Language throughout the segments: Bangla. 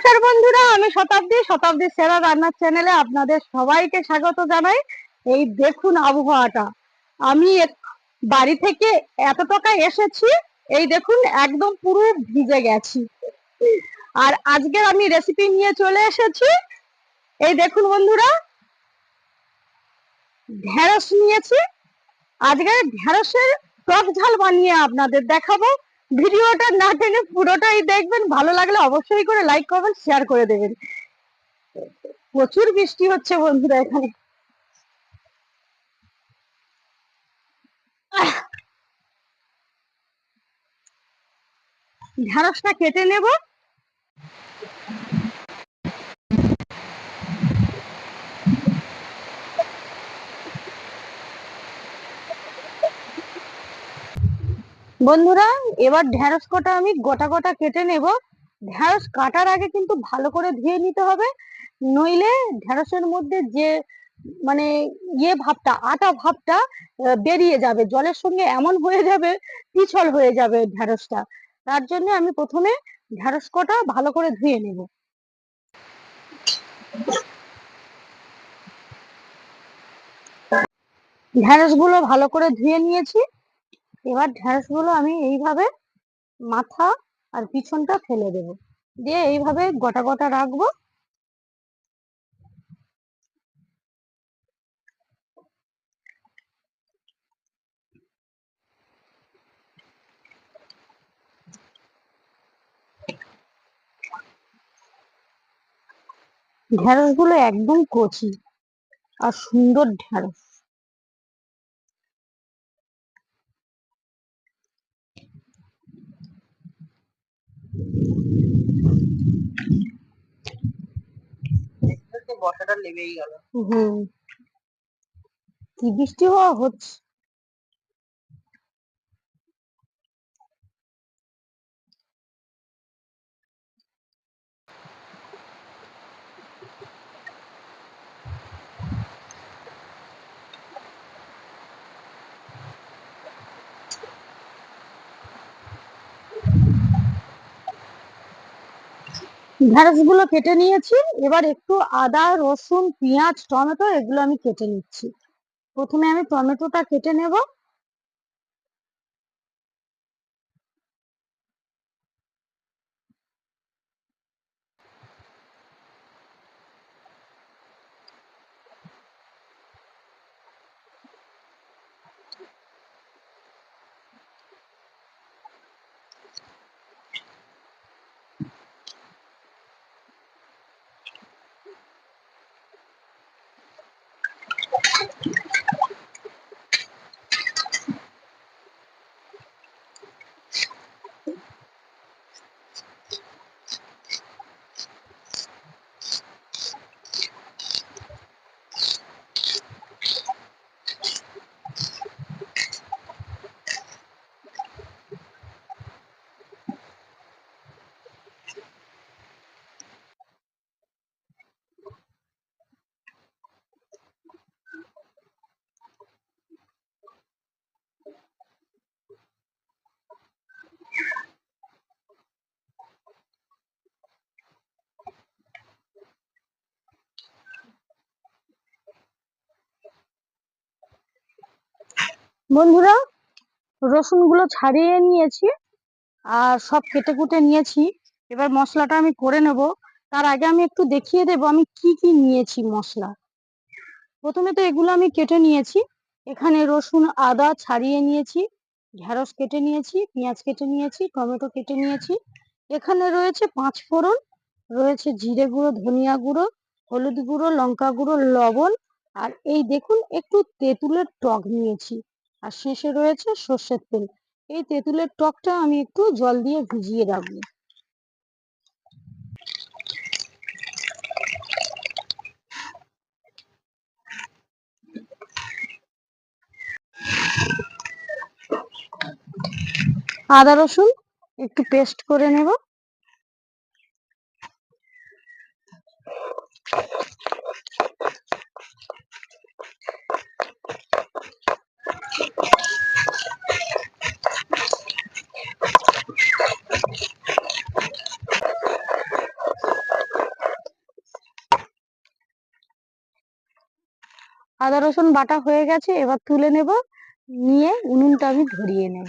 নমস্কার বন্ধুরা, আমি শতাব্দী সেরা রান্নার চ্যানেলে আপনাদের সবাইকে স্বাগত জানাই। এই দেখুন আবহাওয়াটা, আমি বাড়ি থেকে এতটুকু এসেছি, এই দেখুন একদম পুরো ভিজে গেছি। আর আজকে আমি রেসিপি নিয়ে চলে এসেছি। এই দেখুন বন্ধুরা, ঢেঁড়স নিয়েছি। আজকে ঢেঁড়সের টক ঝাল বানিয়ে আপনাদের দেখাবো। ভিডিওটা না টেনে পুরোটাই দেখবেন, ভালো লাগলে অবশ্যই করে লাইক করবেন, শেয়ার করে দেবেন। প্রচুর বৃষ্টি হচ্ছে বন্ধুরা এখানে। ঢেঁড়সটা কেটে নেব। বন্ধুরা, এবার ঢেঁড়স কটা আমি গোটা গোটা কেটে নেব। ঢেঁড়স কাটার আগে কিন্তু ভালো করে ধুয়ে নিতে হবে, নইলে ঢেঁড়সের মধ্যে যে মানে ভাবটা, আটা ভাবটা বেরিয়ে যাবে, জলের সঙ্গে এমন হয়ে যাবে, পিছল হয়ে যাবে ঢেঁড়সটা। তার জন্য আমি প্রথমে ঢেঁড়স কটা ভালো করে ধুয়ে নেব। ঢেঁড়স গুলো ভালো করে ধুয়ে নিয়েছি। এবার ঢেঁড়স গুলো আমি এইভাবে মাথা আর পিছনটা ফেলে দেব, দিয়ে এইভাবে গোটা গোটা রাখবো। ঢেঁড়স গুলো একদম কচি আর সুন্দর ঢেঁড়স। বর্ষাটা লেগেই গেল। কি বৃষ্টি হওয়া হচ্ছে। ঢেঁড়স গুলো কেটে নিয়েছি। এবার একটু আদা, রসুন, পেঁয়াজ, টমেটো এগুলো আমি কেটে নিচ্ছি। প্রথমে আমি টমেটোটা কেটে নেব। বন্ধুরা, রসুন গুলো ছাড়িয়ে নিয়েছি আর সব কেটে কুটে নিয়েছি। এবার মশলাটা আমি করে নেব। তার আগে আমি একটু দেখিয়ে দেব আমি কি কি নিয়েছি মশলা। প্রথমে তো এগুলো আমি কেটে নিয়েছি। এখানে রসুন, আদা ছাড়িয়ে নিয়েছি, ঢেঁড়স কেটে নিয়েছি, পেঁয়াজ কেটে নিয়েছি, টমেটো কেটে নিয়েছি। এখানে রয়েছে 5 ফোড়ন, রয়েছে জিরে গুঁড়ো, ধনিয়া গুঁড়ো, হলুদ গুঁড়ো, লঙ্কা গুঁড়ো, লবণ, আর এই দেখুন একটু তেঁতুলের টক নিয়েছি। আর শেষে রয়েছে সর্ষের তেল। এই তেঁতুলের টকটা আমি একটু জল দিয়ে ভিজিয়ে রাখবো। আদা রসুন একটু পেস্ট করে নেব। আদা রসুন বাটা হয়ে গেছে, এবার তুলে নেব, নিয়ে উনুনটা আমি ধরিয়ে নেব।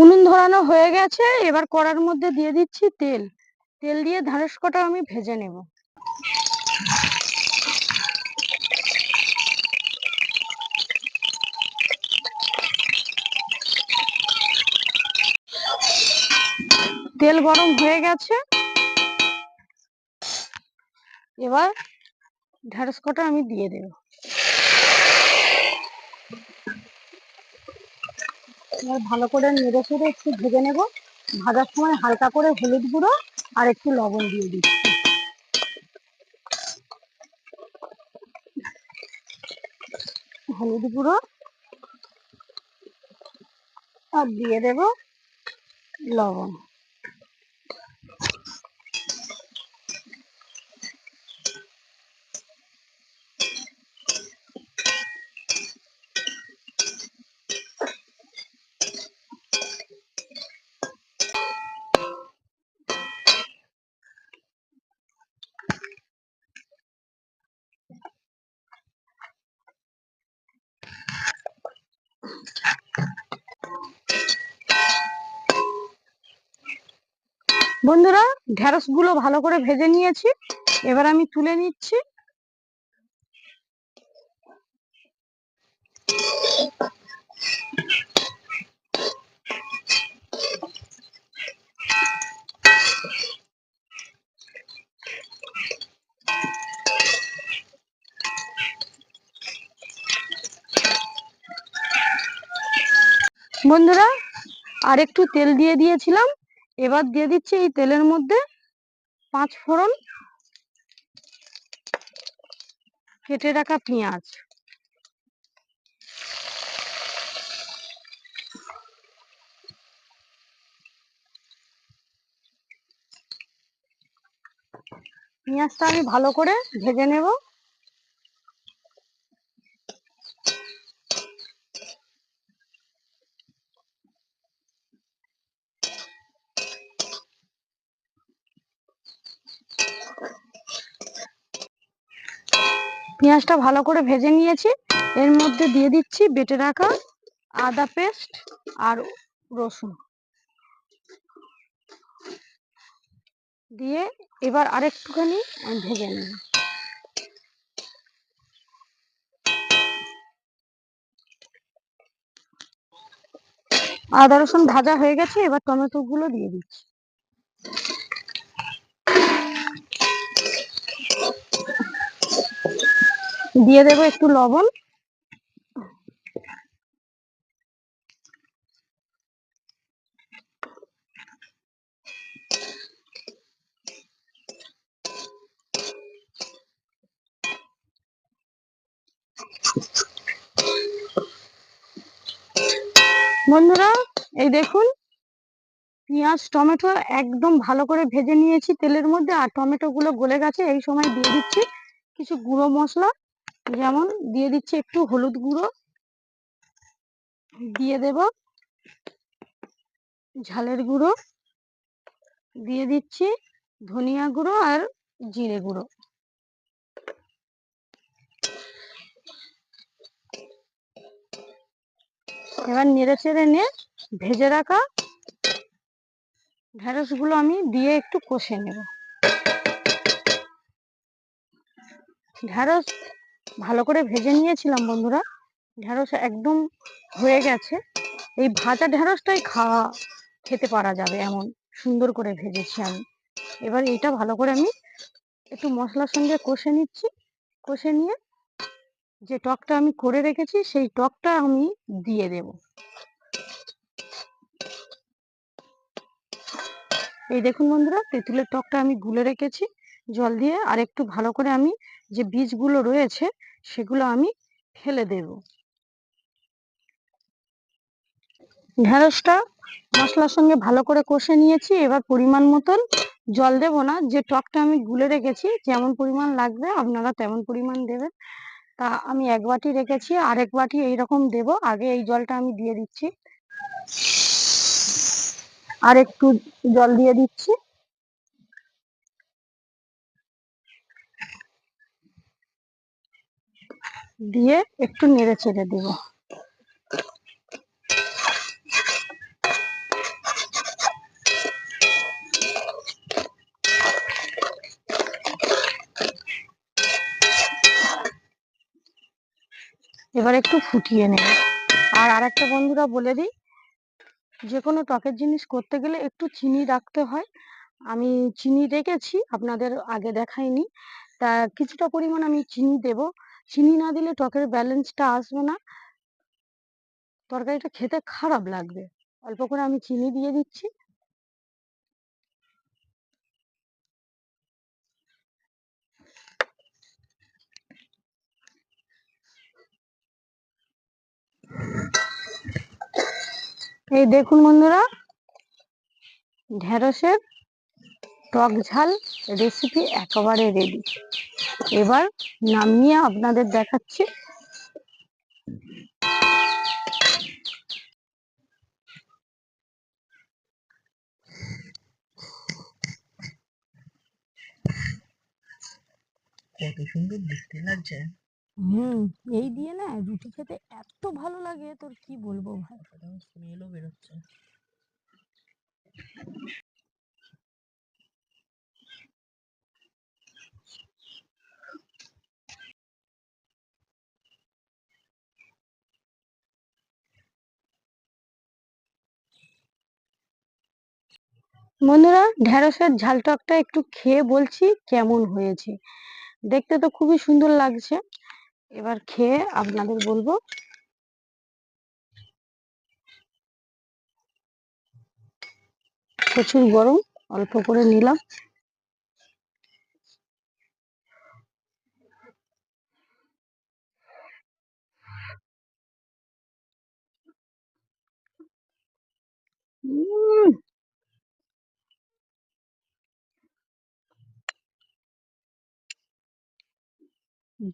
উনুন ধরানো হয়ে গেছে, এবার কড়ার মধ্যে দিয়ে দিচ্ছি তেল। তেল দিয়ে ঢ্যাঁড়স কটা আমি ভেজে নেব। তেল গরম হয়ে গেছে, এবার ঢ্যাঁড়স কটা আমি দিয়ে দেব। এবার ভালো করে নেড়ে চেড়ে একটু ভেজে নেব। ভাজার সময় হালকা করে হলুদ গুঁড়ো আর একটু লবণ দিয়ে দিচ্ছি। হলুদ গুঁড়ো আর দিয়ে দেব লবণ। বন্ধুরা, ঢ্যাঁড়স গুলো ভালো করে ভেজে নিয়েছি, এবার আমি তুলে নিচ্ছি। বন্ধুরা, আর একটু তেল দিয়ে দিয়েছিলাম, এবার দিয়ে দিচ্ছি এই তেলের মধ্যে 5 ফোড়ন, কেটে রাখা পেঁয়াজ, পেঁয়াজটা আমি ভালো করে ভেজে নেব। পেঁয়াজটা ভালো করে ভেজে নিয়েছি, এর মধ্যে দিয়ে দিচ্ছি বেটে রাখা আদা পেস্ট আর রসুন দিয়ে এবার আরেকটুখানি ভেজে নেব। আদা রসুন ভাজা হয়ে গেছে, এবার টমেটো গুলো দিয়ে দিচ্ছি। দিয়ে দেবো একটু লবণ। বন্ধুরা, এই দেখুন, পেঁয়াজ টমেটো একদম ভালো করে ভেজে নিয়েছি তেলের মধ্যে, আর টমেটো গুলো গলে গেছে। এই সময় দিয়ে দিচ্ছি কিছু গুঁড়ো মশলা, যেমন দিয়ে দিচ্ছি একটু হলুদ গুঁড়ো, দিয়ে দেব ঝালের গুঁড়ো, দিয়ে দিচ্ছি ধনিয়া গুঁড়ো আর জিরে গুঁড়ো। এবার নেড়ে চেড়ে নিয়ে ভেজে রাখা ঢেঁড়স গুলো আমি দিয়ে একটু কষে নেব। ঢেঁড়স ভালো করে ভেজে নিয়েছিলাম বন্ধুরা, ঢেঁড়স একদম হয়ে গেছে। এই ভাজা ঢেঁড়সটাই খেতে পারা যাবে, এমন সুন্দর করে ভেজেছি আমি। এবার এটা ভালো করে আমি একটু মশলার সঙ্গে কষে নিচ্ছি। কষে নিয়ে যে টকটা আমি করে রেখেছি সেই টকটা আমি দিয়ে দেব। এই দেখুন বন্ধুরা, তেঁতুলের টকটা আমি গুলে রেখেছি জল দিয়ে, আর একটু ভালো করে আমি যে বীজগুলো রয়েছে সেগুলো আমি ফেলে দেব। ঢেঁড়সটা মশলার সঙ্গে ভালো করে কষে নিয়েছি, এবার পরিমাণ মতন জল দেব না, যে টকটা আমি গুলে রেখেছি যেমন পরিমাণ লাগবে আপনারা তেমন পরিমাণ দেবেন। তা আমি 1 বাটি রেখেছি, আর 1 বাটি এইরকম দেব। আগে এই জলটা আমি দিয়ে দিচ্ছি, আর একটু জল দিয়ে দিচ্ছি, দিয়ে একটু নেড়ে চেড়ে দেব। এবার একটু ফুটিয়ে নেব। আর আরেকটা বন্ধুরা বলে দিই, যে কোনো টকের জিনিস করতে গেলে একটু চিনি রাখতে হয়। আমি চিনি রেখেছি, আপনাদের আগে দেখাইনি। তা কিছুটা পরিমাণ আমি চিনি দেব। চিনি না দিলে টকের ব্যালেন্সটা আসবে না, তরকারিটা খেতে খারাপ লাগবে। অল্প করে আমি চিনি দিয়ে দিচ্ছি। এই দেখুন বন্ধুরা, ঢেঁড়সের টক ঝাল রেসিপি একেবারে রেডি। এবার নামিয়ে আপনাদের দেখাচ্ছি। কত সুন্দর দেখতে লাগছে। এই দিয়ে না রুটি খেতে এত ভালো লাগে, তোর কি বলবো ভাই। স্মেলও বেরোচ্ছে। বন্ধুরা, ঢেঁড়সের ঝাল টকটা একটু খেয়ে বলছি কেমন হয়েছে। দেখতে তো খুবই সুন্দর লাগছে, এবার খেয়ে আপনাদের বলবো। প্রচুর গরম, অল্প করে নিলাম।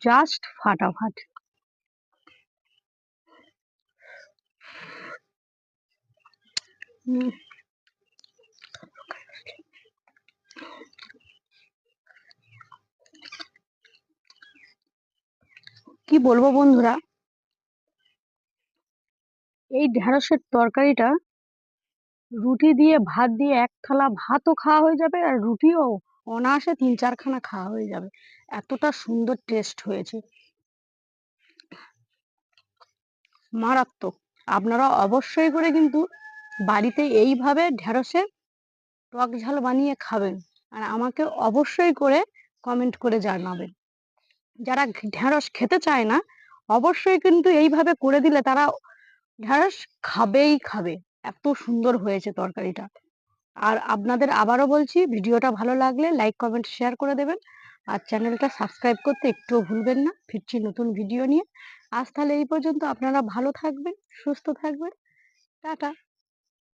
জাস্ট ফাটাফাট। উম, কি বলবো বন্ধুরা, এই ঢেঁড়সের তরকারিটা রুটি দিয়ে ভাত দিয়ে 1 থালা ভাতও খাওয়া হয়ে যাবে, আর রুটিও অনায়াসে 3-4 খানা খাওয়া হয়ে যাবে। এতটা সুন্দর টেস্ট হয়েছে, মারাত্মক। আপনারা অবশ্যই করে কিন্তু বাড়িতে এইভাবে ঢেঁড়সের টক ঝাল বানিয়ে খাবেন, আর আমাকে অবশ্যই করে কমেন্ট করে জানাবেন। যারা ঢেঁড়স খেতে চায় না, অবশ্যই কিন্তু এইভাবে করে দিলে তারা ঢেঁড়স খাবেই খাবে। এত সুন্দর হয়েছে তরকারিটা। আর আপনাদের আবারও বলছি, ভিডিওটা ভালো লাগলে লাইক কমেন্ট শেয়ার করে দেবেন, আর চ্যানেলটা সাবস্ক্রাইব করতে একটুও ভুলবেন না। ফিরছি নতুন ভিডিও নিয়ে। আজ তাহলে এই পর্যন্ত। আপনারা ভালো থাকবেন, সুস্থ থাকবেন। টাটা।